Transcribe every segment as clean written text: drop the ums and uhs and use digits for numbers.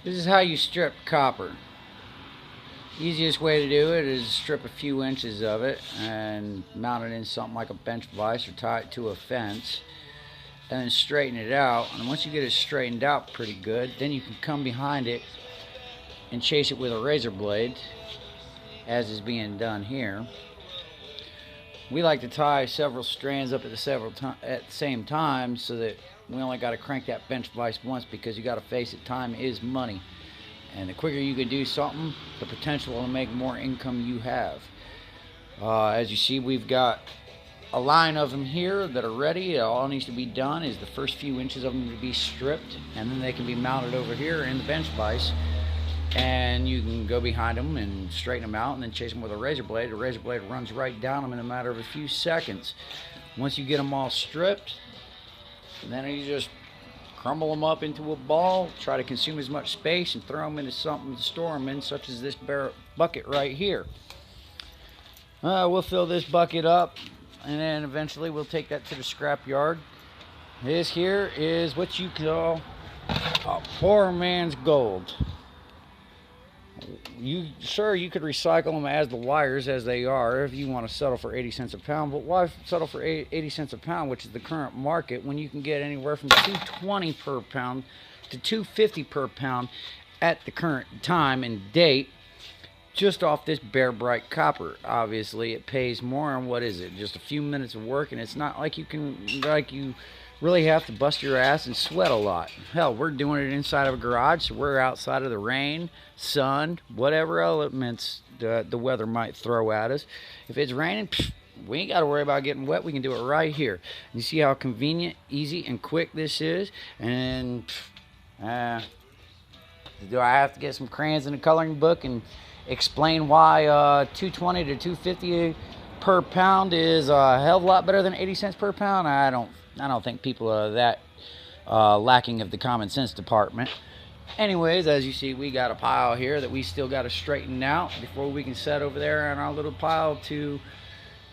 This is how you strip copper. Easiest way to do it is strip a few inches of it and mount it in something like a bench vise or tie it to a fence and then straighten it out. And once you get it straightened out pretty good, then you can come behind it and chase it with a razor blade, as is being done here. We like to tie several strands up at the same time so that we only got to crank that bench vise once, because you got to face it, time is money. And the quicker you can do something, the potential to make more income you have. As you see, we've got a line of them here that are ready. All needs to be done is the first few inches of them to be stripped, and then they can be mounted over here in the bench vise. And you can go behind them and straighten them out and then chase them with a razor blade. The razor blade runs right down them in a matter of a few seconds. Once you get them all stripped, then you just crumble them up into a ball, try to consume as much space, and throw them into something to store them in, such as this bucket right here. We'll fill this bucket up, and then eventually we'll take that to the scrap yard. This here is what you call a poor man's gold. You could recycle them as the wires as they are if you want to settle for 80 cents a pound, but why settle for 80 cents a pound, which is the current market, when you can get anywhere from $2.20 per pound to $2.50 per pound at the current time and date, just off this bare bright copper. Obviously it pays more, and what is it, just a few minutes of work, and it's not like you really have to bust your ass and sweat a lot. Hell, we're doing it inside of a garage, so we're outside of the rain, sun, whatever elements the weather might throw at us. If it's raining, we ain't got to worry about getting wet. We can do it right here. You see how convenient, easy, and quick this is? And do I have to get some crayons and a coloring book and explain why $2.20 to $2.50 per pound is a hell of a lot better than 80 cents per pound? I don't think people are that lacking of the common sense department. Anyways, as you see, we got a pile here that we still got to straighten out before we can set over there on our little pile to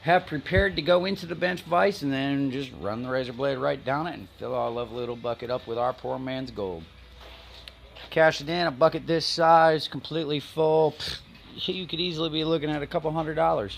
have prepared to go into the bench vise, and then just run the razor blade right down it and fill our lovely little bucket up with our poor man's gold. Cash it in, a bucket this size, completely full, you could easily be looking at a couple $100.